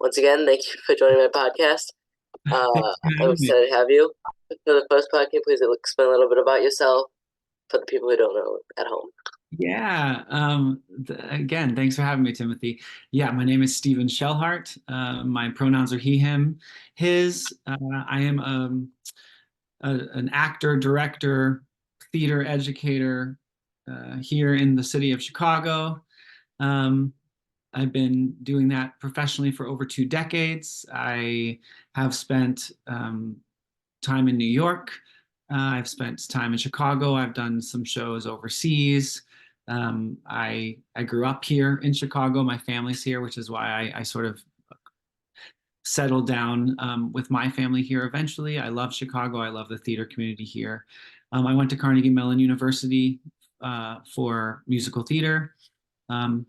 Once again, thank you for joining my podcast. Thanks for I'm having me. excited to have you. For the first part, can you please explain a little bit about yourself for the people who don't know at home? Yeah. Again, thanks for having me, Timothy. Yeah, my name is Stephen Schellhardt. My pronouns are he, him, his. I am an actor, director, theater educator here in the city of Chicago. Um, I've been doing that professionally for over 2 decades. I have spent time in New York. I've spent time in Chicago. I've done some shows overseas. I grew up here in Chicago. My family's here, which is why I sort of settled down with my family here eventually. I love Chicago. I love the theater community here. I went to Carnegie Mellon University for musical theater. Um,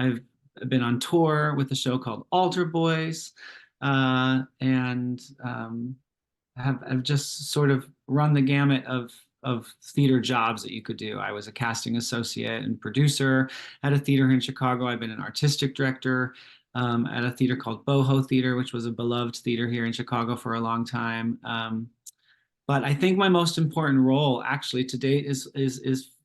I've been on tour with a show called Altar Boys, and have just sort of run the gamut of theater jobs that you could do. I was a casting associate and producer at a theater in Chicago. I've been an artistic director at a theater called Boho Theater, which was a beloved theater here in Chicago for a long time. But I think my most important role, actually, to date is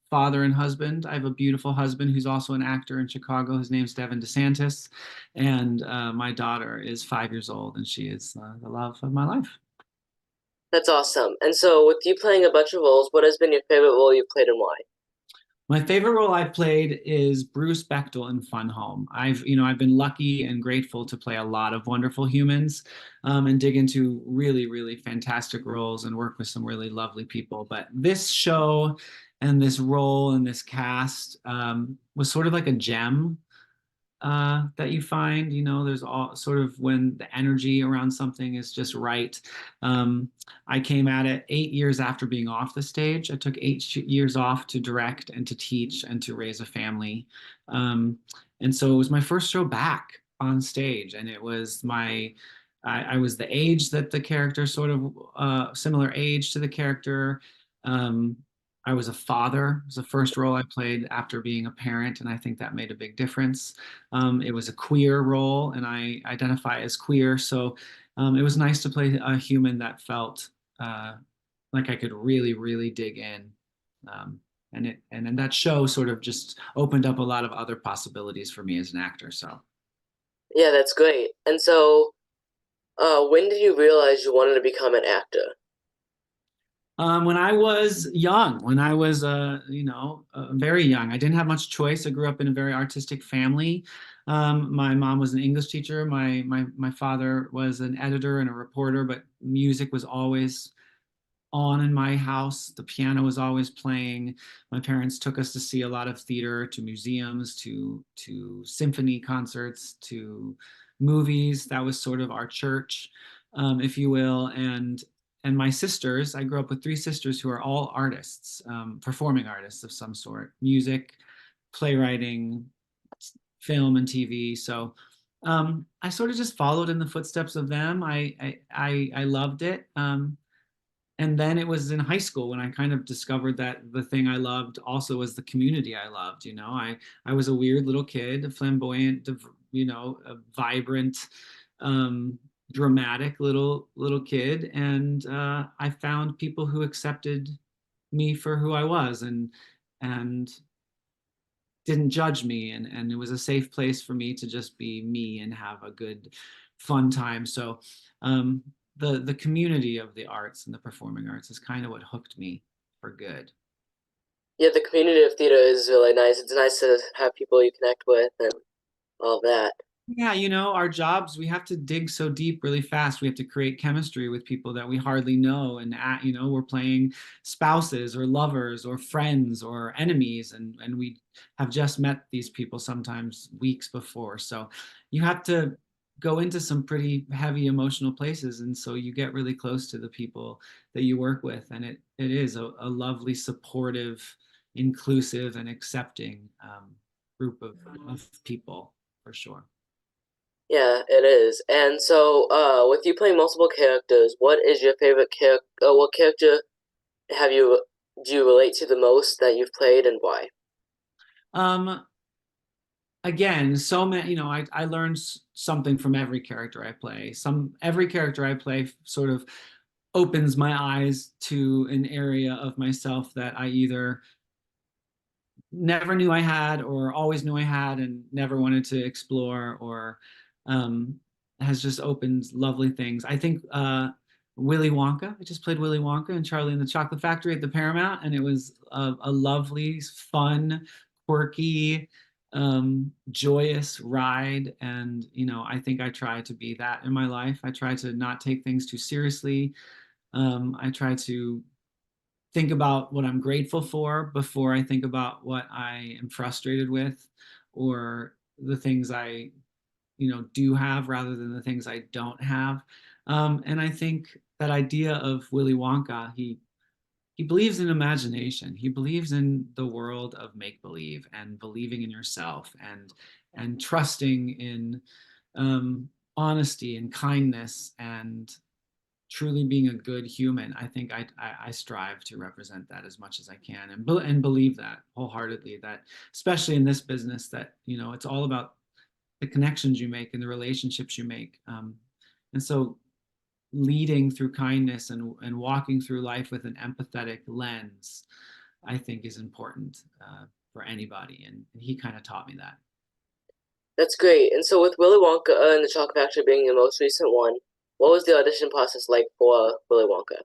father and husband. I have a beautiful husband who's also an actor in Chicago. His name's Devin DeSantis, and my daughter is 5 years old, and she is the love of my life. That's awesome. And so, with you playing a bunch of roles, what has been your favorite role you played and why? My favorite role I've played is Bruce Bechtel in Fun Home. I've been lucky and grateful to play a lot of wonderful humans, and dig into really, really fantastic roles and work with some really lovely people. But this show and this role and this cast was sort of like a gem that you find. There's all sort of when the energy around something is just right. I came at it 8 years after being off the stage. I took 8 years off to direct and to teach and to raise a family. Um, and so it was my first show back on stage, and it was I was the age that the character, sort of similar age to the character. Um, I was a father. It was the first role I played after being a parent, and I think that made a big difference. It was a queer role, and I identify as queer. So it was nice to play a human that felt uh, like I could really, really dig in. And then that show sort of just opened up a lot of other possibilities for me as an actor. So Yeah, that's great. And so, when did you realize you wanted to become an actor? when I was young, when I was very young, I didn't have much choice. I grew up in a very artistic family. My mom was an English teacher. My father was an editor and a reporter, but music was always on in my house. The piano was always playing. My parents took us to see a lot of theater, to museums, to symphony concerts, to movies. That was sort of our church, if you will. And my sisters, I grew up with three sisters who are all artists, performing artists of some sort, music, playwriting, film, and TV. So I sort of just followed in the footsteps of them. I loved it. And then it was in high school when I kind of discovered that the thing I loved also was the community I loved. I was a weird little kid, a flamboyant, a vibrant, um, dramatic little kid, and I found people who accepted me for who I was, and didn't judge me, and it was a safe place for me to just be me and have a good fun time. So um, the community of the arts and the performing arts is kind of what hooked me for good. Yeah, the community of theater is really nice. It's nice to have people you connect with and all that. Yeah, our jobs, we have to dig so deep really fast. We have to create chemistry with people that we hardly know. And, we're playing spouses or lovers or friends or enemies. And we have just met these people sometimes weeks before. So you have to go into some pretty heavy emotional places. And so you get really close to the people that you work with. And it is a lovely, supportive, inclusive, and accepting group of people for sure. Yeah, it is. And so, with you playing multiple characters, what is your favorite character? What character have you do you relate to the most that you've played, and why? Um, again, so many, I learned something from every character I play. Every character I play sort of opens my eyes to an area of myself that I either never knew I had or always knew I had and never wanted to explore, or um, has just opened lovely things. I think Willy Wonka, I just played Willy Wonka and Charlie and the Chocolate Factory at the Paramount, and it was a lovely, fun, quirky, joyous ride. And, I think I try to be that in my life. I try to not take things too seriously. I try to think about what I'm grateful for before I think about what I am frustrated with, or the things I, do have rather than the things I don't have. And I think that idea of Willy Wonka, he believes in imagination. He believes in the world of make believe and believing in yourself, and trusting in honesty and kindness and truly being a good human. I think I strive to represent that as much as I can, and believe that wholeheartedly, that especially in this business, that it's all about the connections you make and the relationships you make. And so leading through kindness and walking through life with an empathetic lens, I think is important for anybody. And he kind of taught me that. That's great. And so with Willy Wonka and the Chocolate Factory being the most recent one, what was the audition process like for Willy Wonka?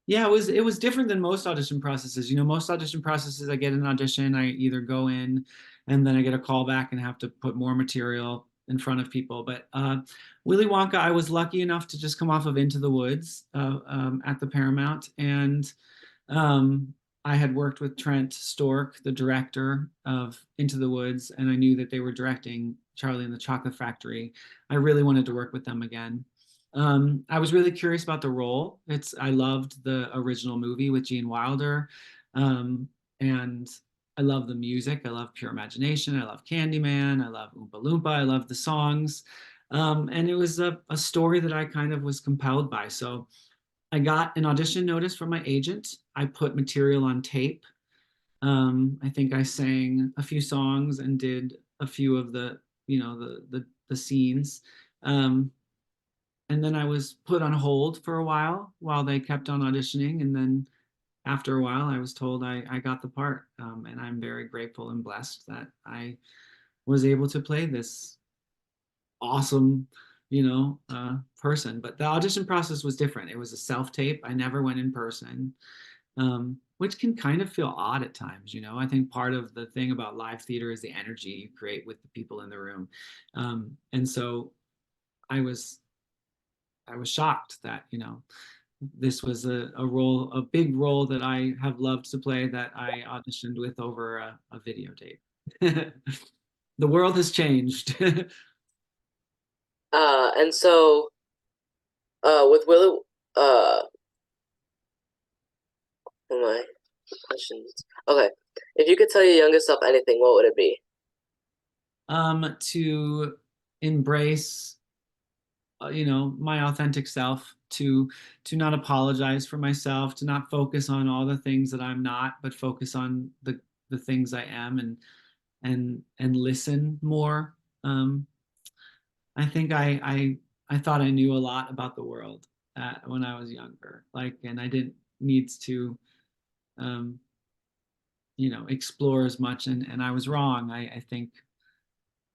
Yeah, it was different than most audition processes. Most audition processes, I get an audition, I either go in and then I get a call back and have to put more material in front of people. But Willy Wonka, I was lucky enough to just come off of Into the Woods at the Paramount, and um, I had worked with Trent Stork, the director of Into the Woods, and I knew that they were directing Charlie and the Chocolate Factory. I really wanted to work with them again. I was really curious about the role. I loved the original movie with Gene Wilder, and I love the music. I love Pure Imagination. I love Candyman. I love Oompa Loompa. I love the songs, and it was a story that I kind of was compelled by. So I got an audition notice from my agent. I put material on tape. I think I sang a few songs and did a few of the scenes. Um, and then I was put on hold for a while they kept on auditioning. And then after a while, I was told I got the part. And I'm very grateful and blessed that I was able to play this awesome, person. But the audition process was different. It was a self tape. I never went in person, which can kind of feel odd at times. I think part of the thing about live theater is the energy you create with the people in the room. And so I was I was shocked that this was a big role that I have loved to play, that I auditioned with over a videotape. The world has changed. And so with Willy, uh, what are my questions? Okay, if you could tell your younger self anything, what would it be? To embrace my authentic self, to not apologize for myself, to not focus on all the things that I'm not, but focus on the things I am, and listen more. I think I thought I knew a lot about the world when I was younger, and I didn't need to um, explore as much, and I was wrong. I think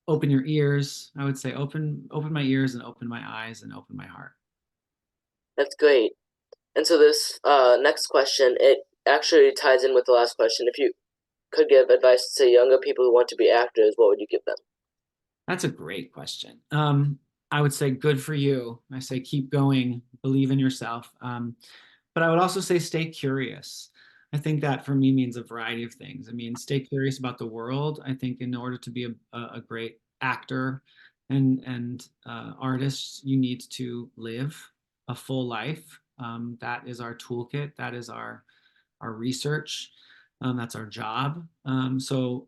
open your ears. I would say open my ears and open my eyes and open my heart. That's great. And so this next question, it actually ties in with the last question. If you could give advice to younger people who want to be actors, what would you give them? That's a great question. I would say good for you. I say keep going, believe in yourself. But I would also say stay curious. I think that for me means a variety of things. I mean, stay curious about the world. I think in order to be a great actor and artist, you need to live a full life. That is our toolkit. That is our research. That's our job. So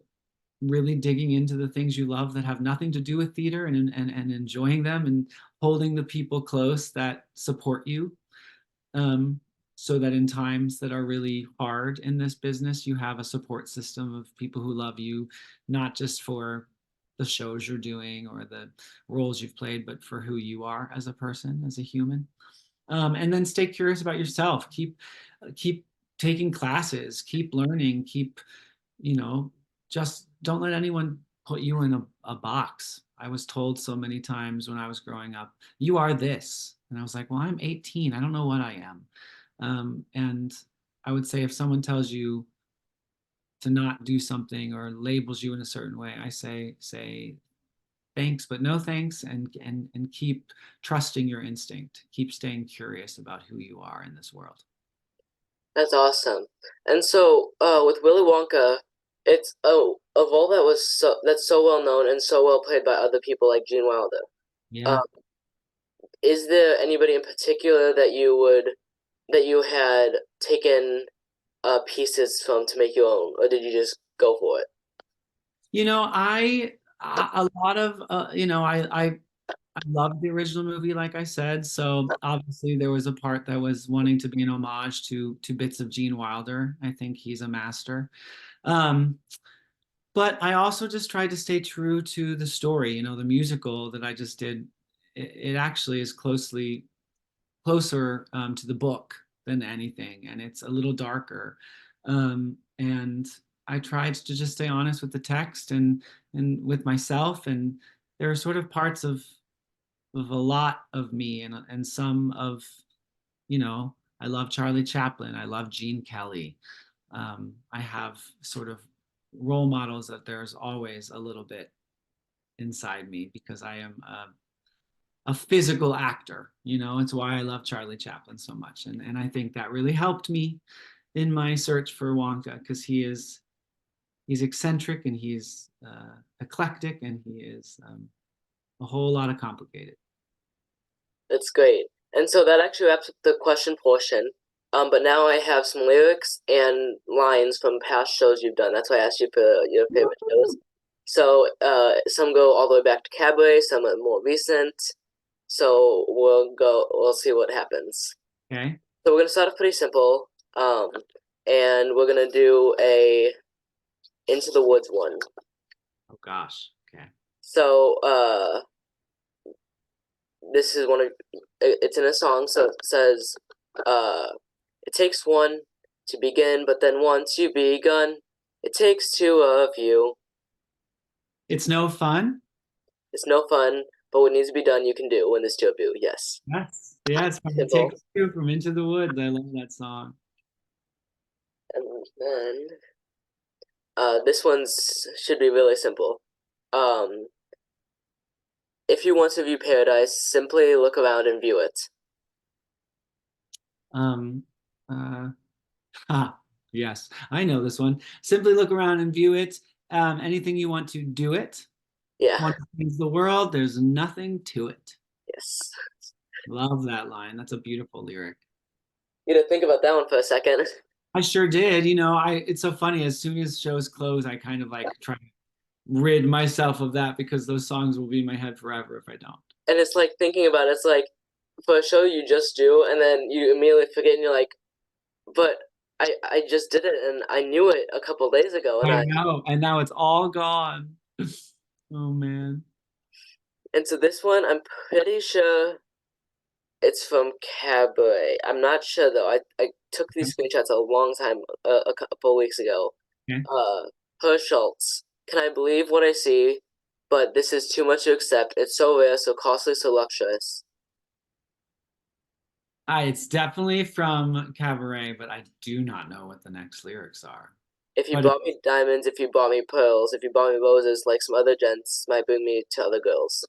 really digging into the things you love that have nothing to do with theater, and enjoying them, and holding the people close that support you, um, so that in times that are really hard in this business, you have a support system of people who love you, not just for the shows you're doing or the roles you've played, but for who you are as a person, as a human. And then stay curious about yourself. Keep taking classes, keep learning, keep, you know, just don't let anyone put you in a box. I was told so many times when I was growing up, you are this. And I was like, well, I'm 18. I don't know what I am. And I would say if someone tells you to not do something or labels you in a certain way, I say thanks, but no thanks, and keep trusting your instinct. Keep staying curious about who you are in this world. That's awesome. And so, with Willy Wonka, it's of all that was that's so well known and so well played by other people like Gene Wilder. Yeah. Um, is there anybody in particular that you had taken pieces from to make your own, or did you just go for it? You know, a lot of I loved the original movie, like I said. So obviously there was a part that was wanting to be an homage to bits of Gene Wilder. I think he's a master. Um, but I also just tried to stay true to the story. You know, the musical that I just did, it actually is closer to the book than anything, and it's a little darker. And I tried to just stay honest with the text and with myself. And there are sort of parts of a lot of me and some of, you know, I love Charlie Chaplin. I love Gene Kelly. I have sort of role models that there's always a little bit inside me because I am a physical actor. You know, it's why I love Charlie Chaplin so much. And I think that really helped me in my search for Wonka because he's eccentric and he's eclectic and he is a whole lot of complicated. That's great. And so that actually wraps up the question portion. But now I have some lyrics and lines from past shows you've done. That's why I asked you for your favorite shows. So, some go all the way back to Cabaret, some are more recent. So we'll see what happens. Okay. So we're gonna start off pretty simple. And we're gonna do a Into the Woods one. Oh gosh. Okay. So, this is one of it's in a song, so it says, uh, it takes one to begin, but then once you begun, it takes two of you. It's no fun. It's no fun, but what needs to be done, you can do when there's two of you. Yes. Yes. Yeah, it's from It Simple. Takes Two from Into the Woods. I love that song. And then, this one's should be really simple. Um, if you want to view paradise, simply look around and view it. Um, uh, yes, I know this one. Simply look around and view it. Anything you want to do it. Yeah. Want to change the world, there's nothing to it. Yes. Love that line. That's a beautiful lyric. You know, think about that one for a second. I sure did. You know, it's so funny. As soon as shows close, I kind of like try to rid myself of that because those songs will be in my head forever if I don't. And it's like thinking about it, it's like for a show you just do, and then you immediately forget, and you're like, but I just did it, and I knew it a couple days ago, I know. And now it's all gone. Oh man. and so this one, I'm pretty sure it's from Cabaret. I'm not sure though. I took these screenshots a long time, a couple weeks ago. Okay. Uh, Schultz. Can I believe what I see? But this is too much to accept. It's so rare, so costly, so luxurious. It's definitely from Cabaret, but I do not know what the next lyrics are. If you But bought me diamonds, if you bought me pearls, if you bought me roses, like some other gents might bring me to other girls.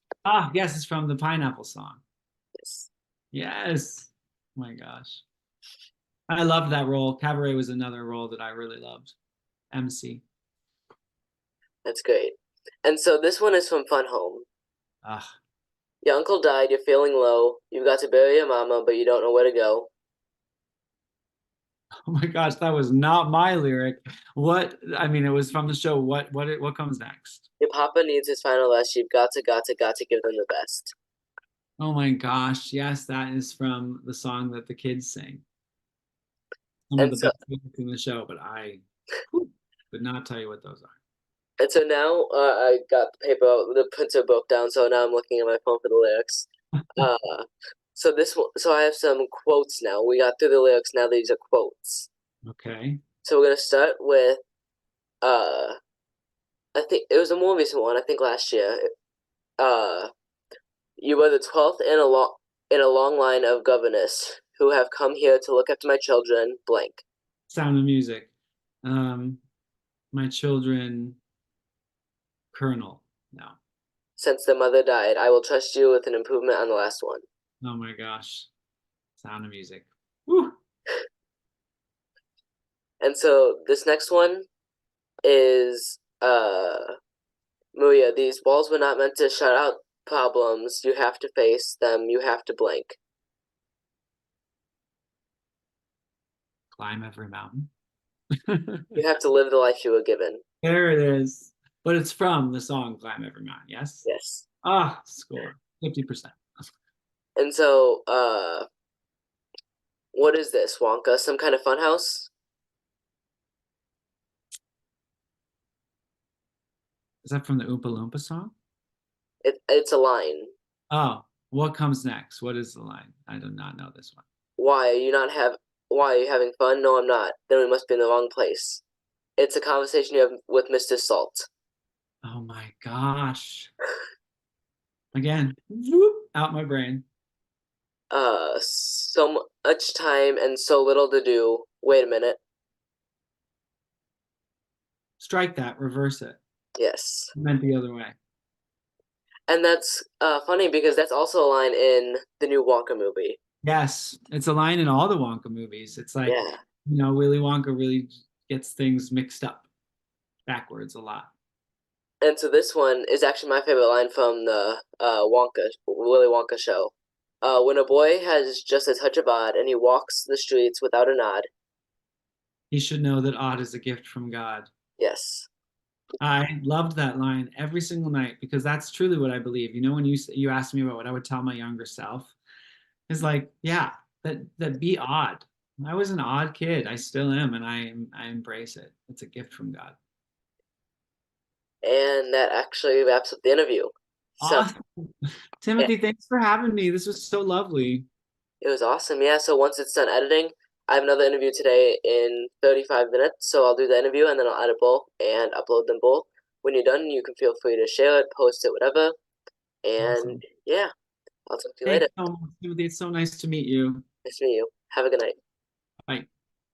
yes, it's from the Pineapple Song. Yes, Yes. Oh my gosh. I loved that role. Cabaret was another role that I really loved. MC. that's great. And so this one is from Fun Home. Ah, Your uncle died, you're feeling low. You've got to bury your mama, but you don't know where to go. oh my gosh, that was not my lyric. What, I mean, it was from the show. What comes next? Your papa needs his final rest. You've got to give them the best. Oh my gosh, yes, that is from the song that the kids sing. Some of And the so best lyrics in the show, but I whew, could not tell you what those are. And so now I got the paper, the printer broke down, so now I'm looking at my phone for the lyrics. Uh, so I have some quotes now. We got through the lyrics, now these are quotes. Okay. So we're gonna start with uh, I think it was a more recent one. I think last year. Uh, you are the 12th in a long line of governess who have come here to look after my children. Blank. Sound of Music. Um, My Children, Colonel. No. Since the mother died, I will trust you with an improvement on the last one. Oh my gosh. Sound of Music. Woo. And so this next one is Maria, these walls were not meant to shut out problems. You have to face them. You have to blank. Climb Every Mountain. You have to live the life you were given. There it is. But it's from the song Climb Every Mountain, yes? Yes. Ah, score. 50%. And so, what is this, Wonka? Some kind of funhouse? Is that from the Oompa Loompa song? It's a line. Oh, what comes next? What is the line? I do not know this one. Why are you not have? Why are you having fun? No, I'm not. Then we must be in the wrong place. It's a conversation you have with Mr. Salt. Oh my gosh. Again, whoop, out my brain. So much time and so little to do. Wait a minute. Strike that, reverse it. Yes. I meant the other way. And that's funny because that's also a line in the new Wonka movie. Yes, it's a line in all the Wonka movies. It's like, Yeah. Willy Wonka really gets things mixed up backwards a lot. And so this one is actually my favorite line from the Willy Wonka show. When a boy has just a touch of odd and he walks the streets without a nod. He should know that odd is a gift from God. Yes. I loved that line every single night because that's truly what I believe. When you asked me about what I would tell my younger self, is like, yeah, that be odd. I was an odd kid. I still am, and I embrace it. It's a gift from God. And that actually wraps up the interview. So Awesome. yeah, Timothy, thanks for having me. This was so lovely. it was awesome. Yeah, so once it's done editing, I have another interview today in 35 minutes. So I'll do the interview and then I'll edit both and upload them both. When you're done, you can feel free to share it, post it, whatever. And Awesome. yeah, I'll talk to you later. Thanks so much, Timothy. It's so nice to meet you. Nice to meet you. Have a good night.